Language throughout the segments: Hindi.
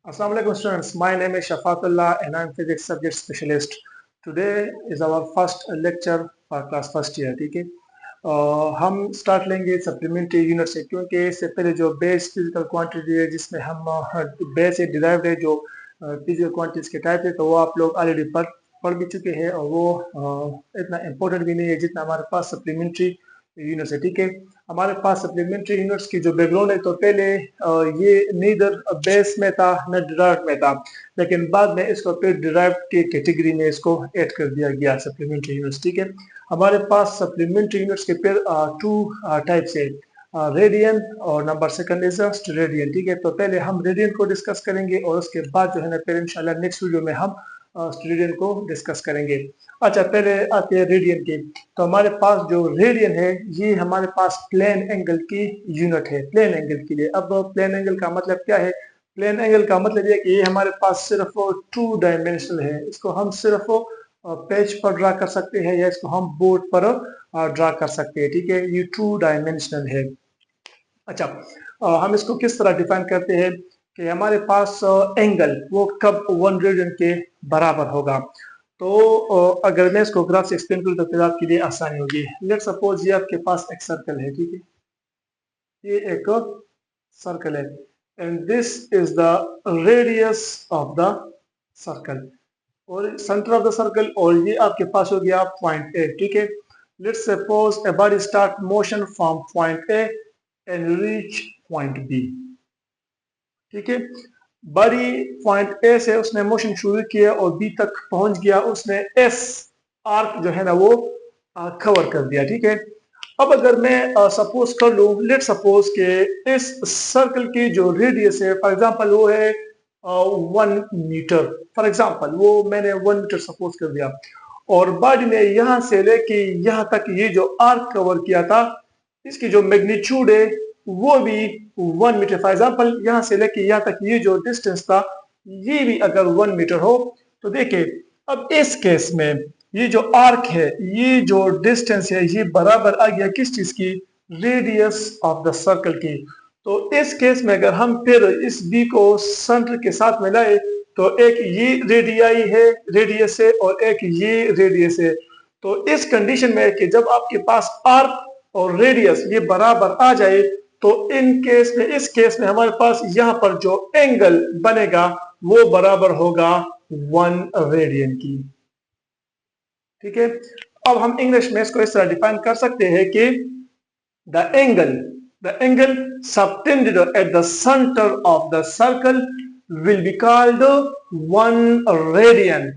Assalamu alaikum students, my name is Shafaqullah and I'm physics subject specialist. Today is our first lecture for class first year. ठीक है, हम स्टार्ट लेंगे सप्लीमेंट्री यूनिट से, क्योंकि इससे पहले जो बेस फिजिकल क्वांटिटी है जिसमें हम बेस से डिराइव्ड है जो फिजिकल क्वांटिटीज के टाइप है, तो वो आप लोग ऑलरेडी पढ़ भी चुके हैं और वो इतना इम्पोर्टेंट भी नहीं है जितना हमारे पास सप्लीमेंट्री यूनिट्स है। ठीक है, हमारे पास सप्लीमेंट्री यूनिट्स की जो बैकग्राउंड है, तो पहले ये नीदर बेस में था न डिराइव्ड में था, लेकिन बाद में इसको फिर डिराइव्ड की कैटेगरी में इसको ऐड कर दिया गया सप्लीमेंट्री यूनिट्स। ठीक है, हमारे पास सप्लीमेंट्री यूनिट्स के फिर टू टाइप्स है, रेडियन और नंबर सेकंड इज स्टेरेडियन। ठीक है, तो पहले हम रेडियन को डिस्कस करेंगे और उसके बाद जो है ना फिर इंशाल्लाह नेक्स्ट वीडियो में हम स्टेरेडियन को डिस्कस करेंगे। अच्छा, पहले आते हैं रेडियन की। तो हमारे पास जो रेडियन है ये हमारे पास प्लेन एंगल की यूनिट है, प्लेन एंगल के लिए। अब प्लेन एंगल का मतलब क्या है? प्लेन एंगल का मतलब ये कि ये हमारे पास सिर्फ टू डायमेंशनल है, इसको हम सिर्फ पेज पर ड्रा कर सकते हैं या इसको हम बोर्ड पर ड्रा कर सकते हैं। ठीक है, ये टू डायमेंशनल है। अच्छा, हम इसको किस तरह डिफाइन करते हैं कि हमारे पास एंगल वो कब 1 रेडियन के बराबर होगा। तो अगर मैं इसको ग्राफ से एक्सप्लेन करूँ तो फिर आपके लिए आसानी होगी। लेट सपोज ये आपके पास एक सर्कल है, ठीक है, ये एक सर्कल है and this is the radius of the circle और सेंटर ऑफ द सर्कल, और ये आपके पास हो गया पॉइंट ए। ठीक है, let's suppose a body start motion from point A and reach point B। ठीक है, बड़ी पॉइंट ए से उसने मोशन शुरू किया और बी तक पहुंच गया, उसने एस आर्क जो है ना वो कवर कर दिया। ठीक है, अब अगर मैं सपोज कर लूं, लेट सपोज के इस सर्कल की जो रेडियस है फॉर एग्जांपल वो है 1 मीटर, फॉर एग्जांपल वो मैंने 1 मीटर सपोज कर दिया, और बॉडी ने यहां से लेके यहां तक ये जो आर्क कवर किया था इसकी जो मैग्नीट्यूड है वो भी 1 मीटर। फॉर एग्जाम्पल यहाँ से लेके यहाँ तक ये जो डिस्टेंस था ये भी अगर 1 मीटर हो, तो देखिए अब इस केस में ये जो आर्क है, ये जो डिस्टेंस है, ये बराबर आ गया किस चीज की? रेडियस ऑफ द सर्कल की। तो इस केस में अगर हम फिर इस बी को सेंटर के साथ में लाए तो एक ये रेडियाई है, रेडियस है, और एक ये रेडियस है। तो इस कंडीशन में कि जब आपके पास आर्क और रेडियस ये बराबर आ जाए तो इन केस में, इस केस में हमारे पास यहाँ पर जो एंगल बनेगा वो बराबर होगा 1 रेडियन की। ठीक है, अब हम इंग्लिश में इसको इस तरह डिफाइन कर सकते हैं कि the angle subtended at the centre of the circle will be called 1 radian.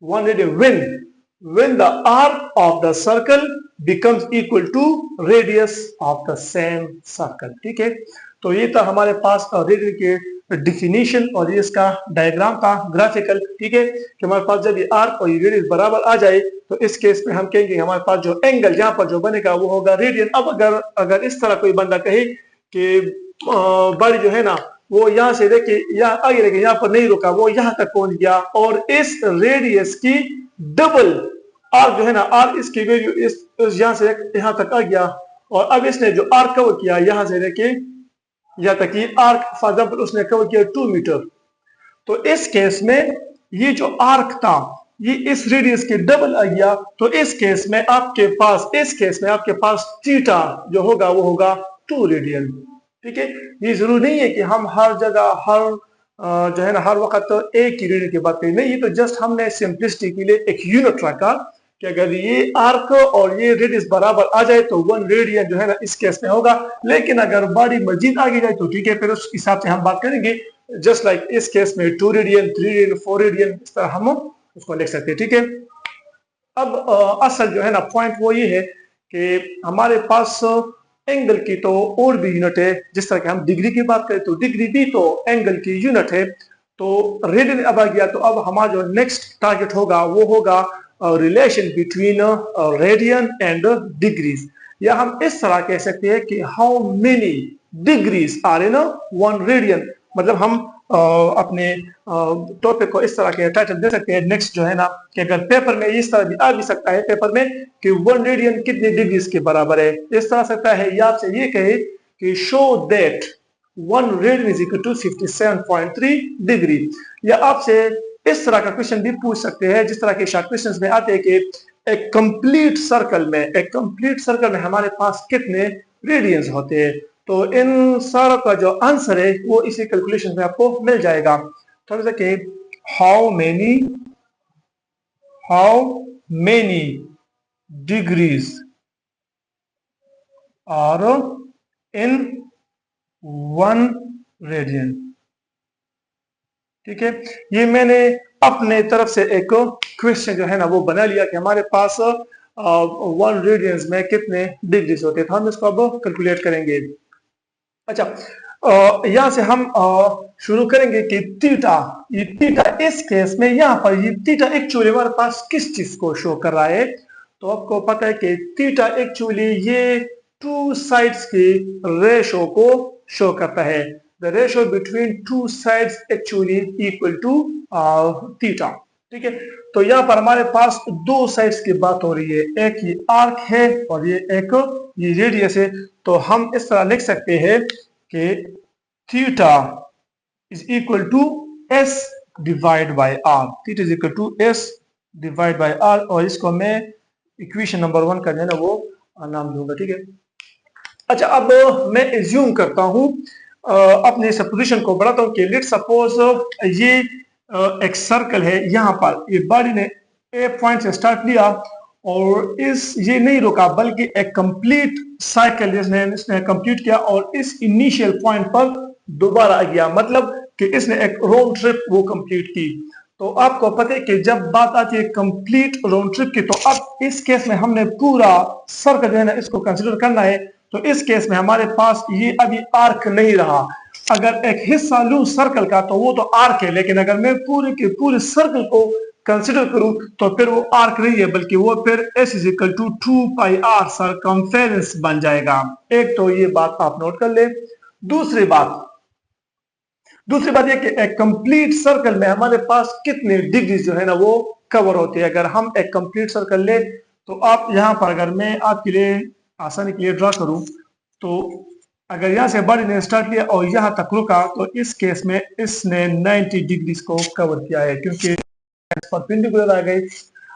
1 radian when the arc of the circle becomes equal to radius of the same circle। ठीक है, तो ये था हमारे पास रेडियन के डिफिनीशन और ये इसका डायग्राम था ग्राफिकल। ठीक है, कि हमारे पास जब ये आर्क और ये रेडियस बराबर आ जाए तो इस केस में हम कहेंगे हमारे पास जो एंगल यहाँ पर जो बनेगा वो होगा रेडियन। अब अगर इस तरह कोई बंदा कहे कि बॉडी जो है ना वो यहाँ से लेके यहाँ आगे लेके यहाँ पर नहीं रुका, वो यहाँ तक पहुंच गया और इस रेडियस की डबल आर्क जो है ना, आर्क इसकी वैल्यू इस यहाँ से यहाँ तक आ गया, और अब इसने जो आर्क कवर किया यहाँ से लेके यहाँ तक की आर्क फॉर एग्जाम्पल उसने कवर किया 2 मीटर। तो इस केस में ये जो आर्क था ये इस रेडियस के डबल आ गया, तो इस केस में आपके पास थीटा जो होगा वो होगा 2 रेडियन। ठीक है, ये जरूरी नहीं है कि हम हर जगह हर जो है ना हर वक्त तो एक ही रेडियन की बात करें, नहीं, ये तो जस्ट हमने सिंपलिसिटी के लिए एक यूनिट रखा कि अगर ये आर्क और ये रेडियस बराबर आ जाए तो 1 रेडियन जो है ना इस केस में होगा। लेकिन अगर बॉडी मजीद आगे जाए तो ठीक है, फिर उस हिसाब से हम बात करेंगे, जस्ट लाइक इस केस में 2 रेडियन 3 रेडियन 4 रेडियन इस तरह हम उसको लिख सकते हैं। ठीक है, अब असल जो है ना पॉइंट वो ये है कि हमारे पास एंगल की तो और भी यूनिट है, जिस तरह के हम डिग्री की बात करें तो डिग्री भी तो एंगल की यूनिट है। तो रेडियन अब आ गया, तो अब हमारा जो नेक्स्ट टारगेट होगा वो होगा relation between radian and degrees, या हम इस तरह कह सकते हैं कि how many degrees are in 1 radian. मतलब हम अपने टॉपिक को इस तरह के टाइटल दे सकते हैं नेक्स्ट जो है ना, कि अगर पेपर में इस तरह भी आ भी सकता है पेपर में कि 1 रेडियन कितने डिग्रीज के बराबर है, इस तरह सकता है, या आपसे ये कहे कि show that 1 radian is equal to 57.3 degree. या आपसे इस तरह का क्वेश्चन भी पूछ सकते हैं, जिस तरह के शॉर्ट क्वेश्चंस में आते हैं कि एक कंप्लीट सर्कल में हमारे पास कितने रेडियंस होते हैं। तो इन सारों का जो आंसर है वो इसी कैलकुलेशन में आपको मिल जाएगा। थोड़ा सा कि how many degrees are in 1 radian. ठीक है, ये मैंने अपने तरफ से एक क्वेश्चन जो है ना वो बना लिया कि हमारे पास 1 रेडियंस में कितने डिग्रीज होते हैं। तो हम इसको अब कैलकुलेट करेंगे। अच्छा, यहां से हम शुरू करेंगे कि थीटा इस केस में यहाँ पर ये थीटा एक्चुअली हमारे पास किस चीज को शो कर रहा है। तो आपको पता है कि थीटा एक्चुअली ये 2 साइड्स की रेशो को शो करता है। The ratio between 2 sides actually equal to theta. ठीक है, तो यहाँ पर हमारे पास 2 साइड्स की बात हो रही है, एक ये आर्क है और ये एक ये रेडियस है। तो हम इस तरह लिख सकते हैं कि theta is equal to s divide by r. Theta is equal to s divide by r, और इसको मैं इक्वेशन नंबर 1 का जो है ना वो नाम दूंगा। ठीक है, अच्छा, अब मैं एज्यूम करता हूं, अपने सपोजिशन को बढ़ाता हूं कि लेट्स सपोज ये एक सर्कल है। यहाँ पर ये बॉडी ने ए पॉइंट से स्टार्ट लिया और ये नहीं रुका, बल्कि एक कंप्लीट साइकिल इसने कंप्लीट किया और इस इनिशियल पॉइंट पर दोबारा आ गया, मतलब कि इसने एक राउंड ट्रिप वो कंप्लीट की। तो आपको पता है कि जब बात आती है कंप्लीट राउंड ट्रिप की, तो अब इस केस में हमने पूरा सर्कल जो है ना इसको कंसिडर करना है। तो इस केस में हमारे पास ये अभी आर्क नहीं रहा। अगर एक हिस्सा लूं सर्कल का तो वो तो आर्क है, लेकिन अगर मैं पूरे के पूरे सर्कल को कंसिडर करूं तो फिर वो आर्क नहीं है, बल्कि वो फिर s is equal to 2 pi r circumference बन जाएगा। एक तो ये बात आप नोट कर ले। दूसरी बात ये कि एक कंप्लीट सर्कल में हमारे पास कितने डिग्री जो है ना वो कवर होते हैं। अगर हम एक कंप्लीट सर्कल ले तो आप यहां पर, अगर मैं आपके लिए आसानी के लिए ड्रा करूं, तो अगर यहां से बॉडी ने स्टार्ट लिया और यहां तक रुका, तो इस केस में इसने 90 डिग्रीज को कवर किया है, क्योंकि परपेंडिकुलर आ गई।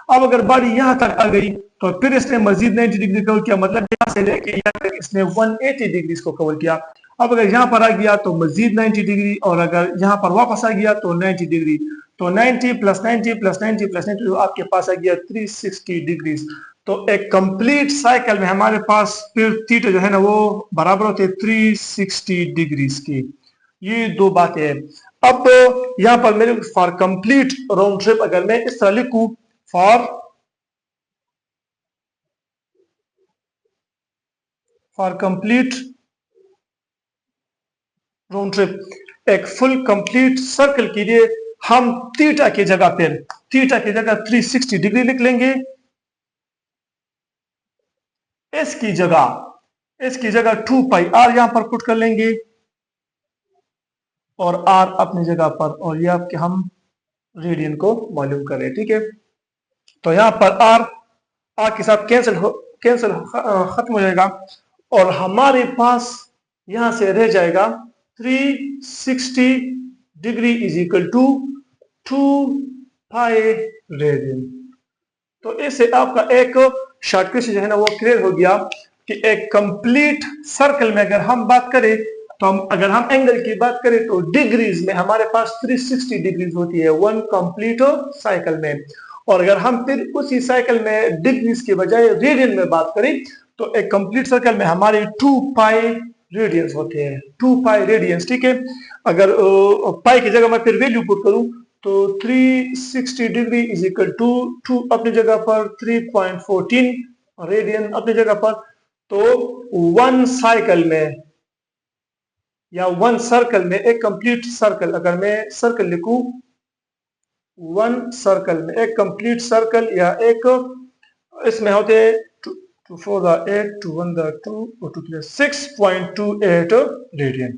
अब अगर बॉडी यहां तक आ गई तो फिर इसने मजीद 90 डिग्री कवर किया, मतलब यहां से लेके यहां तक इसने 180 डिग्रीज को कवर किया। अब अगर यहां पर आ गया तो मजीद 90 डिग्री, और अगर यहां पर वापस आ गया तो 90 डिग्री। तो 90 प्लस 90 प्लस 90 प्लस 90 तो आपके पास आ गया 360 डिग्रीज। तो एक कंप्लीट साइकिल में हमारे पास फिर थीटा जो है ना वो बराबर होते हैं 360 डिग्रीज की। ये दो बातें हैं। अब यहां पर मेरे फॉर कंप्लीट राउंड ट्रिप अगर मैं इस तरह लिखूं, फॉर कंप्लीट राउंड ट्रिप, एक फुल कंप्लीट सर्कल के लिए हम थीटा की जगह 360 डिग्री लिख लेंगे। इसकी जगह 2 पाई आर यहां पर पुट कर लेंगे, और आर अपनी जगह पर, और ये आपके हम रेडियन को मालूम करें। ठीक है, तो यहां पर आर के साथ कैंसिल खत्म हो जाएगा, और हमारे पास यहां से रह जाएगा 360 degree is equal to 2 pi radian. तो इससे आपका एक शॉर्ट क्वेश्चन जो है ना वो क्लियर हो गया कि एक कंप्लीट सर्कल में अगर हम बात करें, तो अगर हम एंगल की बात करें तो डिग्रीज में हमारे पास 360 डिग्रीज होती है वन कंप्लीट साइकिल में। और अगर हम फिर उसी साइकिल में डिग्रीज के बजाय रेडियन में बात करें, तो एक कंप्लीट सर्कल में हमारे 2 पाई रेडियंस होते हैं, 2 पाई रेडियंस। ठीक है, अगर पाई की जगह मैं फिर वैल्यू पुट करूं तो 360 डिग्री इज इक्वल टू 2 अपनी जगह पर, 3.14 रेडियन अपनी जगह पर। तो वन साइकिल में या वन सर्कल में, एक कंप्लीट सर्कल, अगर मैं सर्कल लिखूं, वन सर्कल में एक कंप्लीट सर्कल या एक, इसमें होते 2 4 द 8 2 1 द 2 और 2 प्लस 6.28 रेडियन।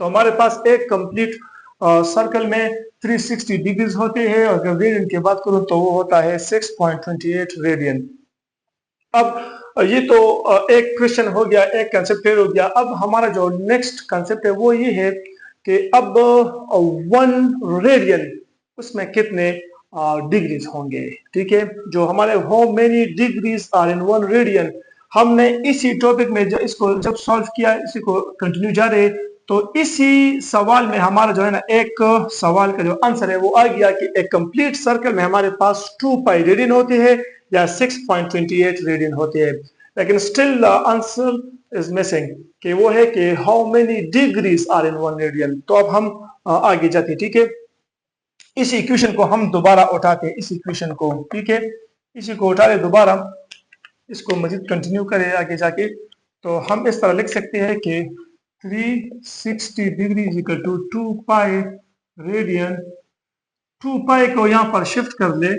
तो हमारे पास एक कंप्लीट सर्कल में 360 डिग्रीज होते हैं, और अगर रेडियन की बात करूं तो वो होता है 6.28 रेडियन। अब ये तो एक क्वेश्चन हो गया, एक कंसेप्ट क्लियर हो गया। अब हमारा जो नेक्स्ट कंसेप्ट है वो ये है कि अब 1 रेडियन उसमें कितने डिग्रीज होंगे। ठीक है, जो हमारे how many degrees are in 1 radian, हमने इसी टॉपिक में इसको जब सॉल्व किया, इसी को कंटिन्यू जा रहे, तो इसी सवाल में हमारा जो है ना, एक सवाल का जो आंसर है वो आ गया कि एक कंप्लीट सर्कल में हमारे पास 2 पाई रेडियन होते हैं या 6.28 रेडियन होते हैं, लेकिन still the answer is missing कि वो है कि how many degrees are in 1 radian. तो अब हम आगे जाते हैं। ठीक है, इस इक्वेशन को हम दोबारा उठाते हैं, इस इक्वेशन को। ठीक है, इसी को उठा ले दोबारा, इसको मजीद कंटिन्यू करें आगे जाके। तो हम इस तरह लिख सकते हैं कि 360 degree is equal to 2 pi radian. 2 pi को यहाँ पर शिफ्ट कर ले,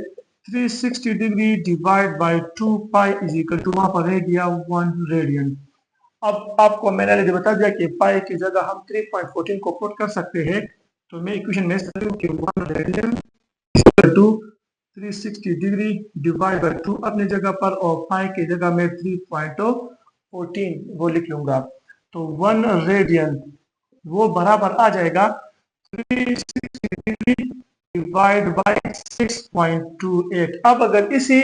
360 degree divide by 2 pi is equal to वहां पर रह गया 1 रेडियन। अब आपको मैंने ऑलरेडी बता दिया कि पाई की जगह हम 3.14 को पुट कर सकते हैं। तो मैं इक्वेशन में 1 radian to 360 degree divide by 2 अपनी जगह पर, और पाई की जगह में 3.14 वो लिख लूंगा। तो 1 रेडियन वो बराबर आ जाएगा 360 डिग्री डिवाइड बाय 6.28। अब अगर इसी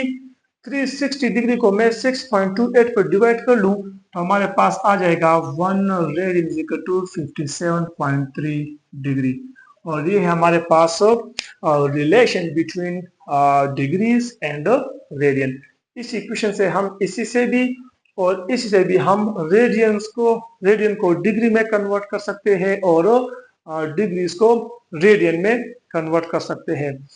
360 डिग्री को मैं 6.28 पर डिवाइड कर लूं तो हमारे पास आ जाएगा 1 radian is equal to 57.3 degree. और ये है हमारे पास relation between degrees and radian. इस इक्वेशन से हम इसी से भी और इसी से भी हम रेडियन को डिग्री में कन्वर्ट कर सकते हैं और डिग्रीज को रेडियन में कन्वर्ट कर सकते हैं।